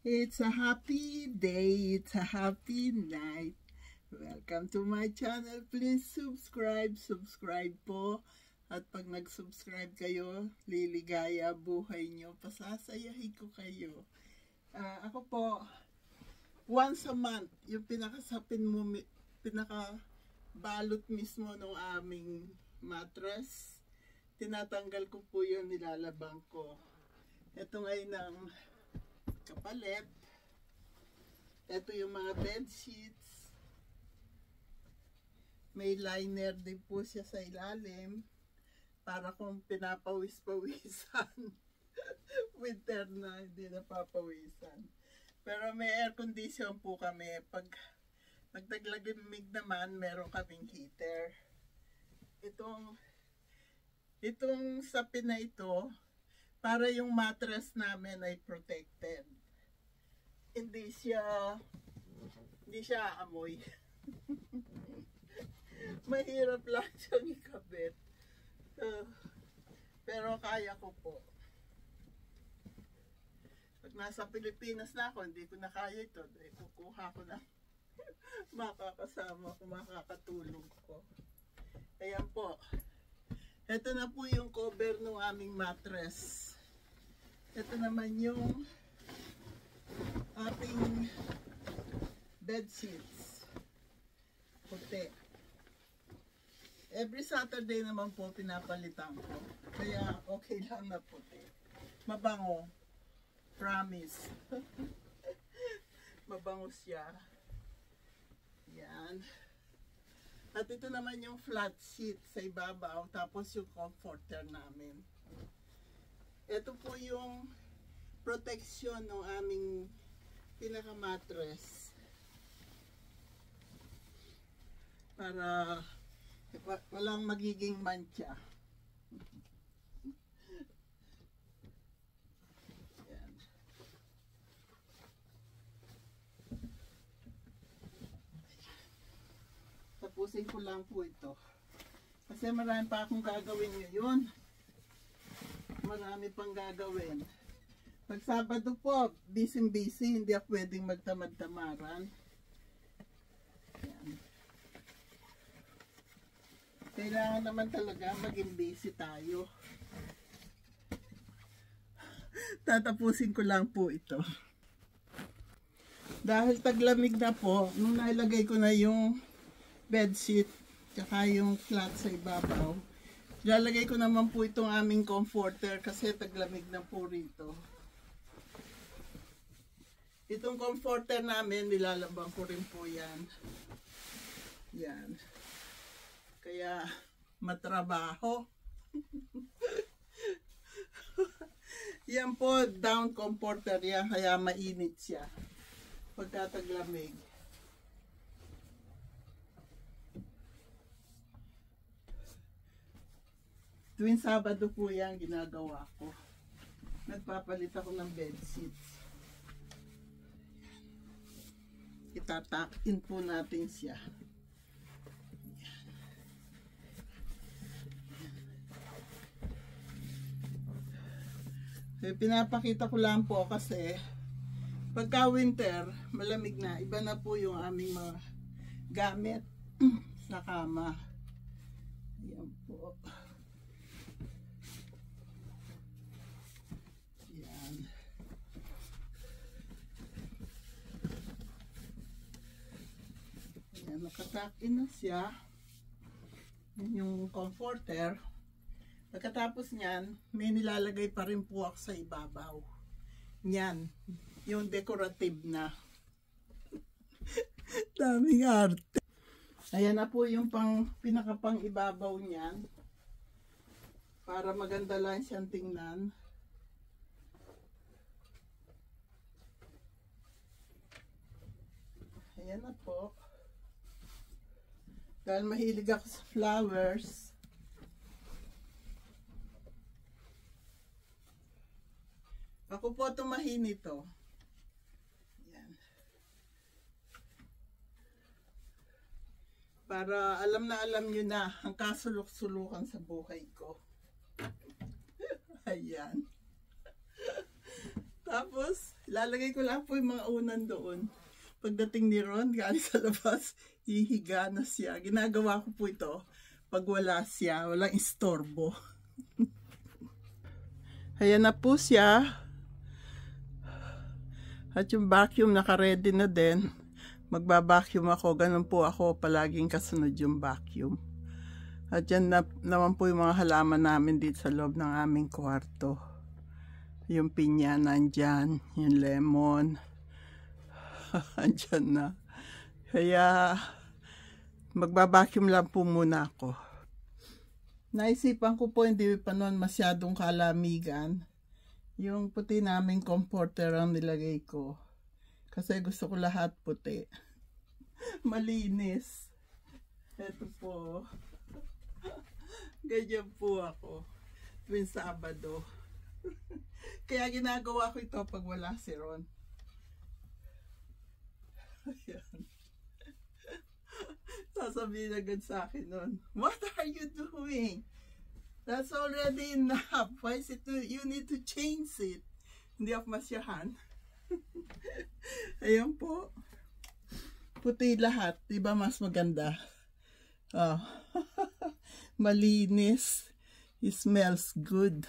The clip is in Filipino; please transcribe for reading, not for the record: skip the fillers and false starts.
It's a happy day, it's a happy night. Welcome to my channel. Please subscribe po. At pag nag-subscribe kayo, liligaya buhay nyo. Pasasayahin ko kayo. Ako po, once a month, yung pinakabalot mismo ng aming mattress, tinatanggal ko po yun, nilalabang ko. Ito ngayon ang kapalit. Ito yung mga bed sheets. May liner din po siya sa ilalim para kung pinapawis-pawisan. Winter na, hindi napapawisan. Pero may air condition po kami. Pag nagtaglamig naman, meron kaming heater. Itong sapin na ito, para yung mattress namin ay protected. Hindi siya amoy. Mahirap lang siyang ikabit. Pero kaya ko po. Pag nasa Pilipinas na ako, hindi ko na kaya ito. Kukuha ko na makakasama ko, makakatulong ko. Ayan po. Ito na po yung cover ng aming mattress. Ito naman yung ating bed sheets. Puti. Every Saturday naman po pinapalitan ko. Kaya okay lang na puti. Mabango. Promise. Mabango siya. Yan. At ito naman yung flat sheet sa ibabaw. Tapos yung comforter namin. Ito po yung protection ng aming pinaka-mattress. Para walang magiging mancha. Yan. Tapusin ko lang po ito. Kasi marami pa akong gagawin ngayon. Marami pang gagawin. Pag Sabado po, busy, hindi ako pwedeng magtamad-tamaran. Yan. Kailangan naman talaga maging busy tayo. Tatapusin ko lang po ito. Dahil taglamig na po, nung nailagay ko na yung bedsheet, tsaka yung flat sa ibabaw, lalagay ko naman po itong aming comforter kasi taglamig na po rito. Itong comforter namin, nilalabang ko rin po yan. Yan. Kaya, matrabaho. Yan po, down comforter yan, kaya mainit siya. Pagkataglamig. Tuwing Sabado po yan ginagawa ko. Nagpapalit ako ng bed sheets. Itatakin po natin siya. Pinapakita ko lang po kasi pagka winter, malamig na. Iba na po yung aming mga gamit sa kama. Ayan po. Yan. Yan, nakatakin na siya. Yan yung comforter. Pagkatapos niyan, may nilalagay pa rin po ako sa ibabaw. Yan, yung decorative na. Daming arte. Ayan na po yung pinakapang ibabaw niyan. Para maganda lang siyang tingnan. Ayan na po. Dahil mahilig ako sa flowers. Ako po tumahin ito. Ayan. Para alam nyo na ang kasulok-sulukan sa buhay ko. Ayan. Tapos, Ilalagay ko lang po yung mga unan doon. Pagdating ni Ron, galing sa labas, hihiga na siya. Ginagawa ko po ito pag wala siya, walang istorbo. Ayan na po siya. At yung vacuum naka-ready na din. Magba-vacuum ako. Ganun po ako. Palaging kasunod yung vacuum. At yan naman po yung mga halaman namin dito sa loob ng aming kwarto. Yung pinya nandyan. Yung lemon. Andyan na. Kaya magba-vacuum lang po muna ako. Naisipan ko po hindi pa noon masyadong kalamigan. Yung puti naming comforter ang nilagay ko. Kasi gusto ko lahat puti. Malinis. Ito po. Ganyan po ako. Tuwing Sabado. Kaya ginagawa ko ito pag wala si Ron. Ayan. Sasabihin agad sa akin nun, what are you doing? That's already enough. Why is it you need to change it? Hindi ako masyahan. Ayan po. Puti lahat. Diba mas maganda? Oh. Malinis. It smells good.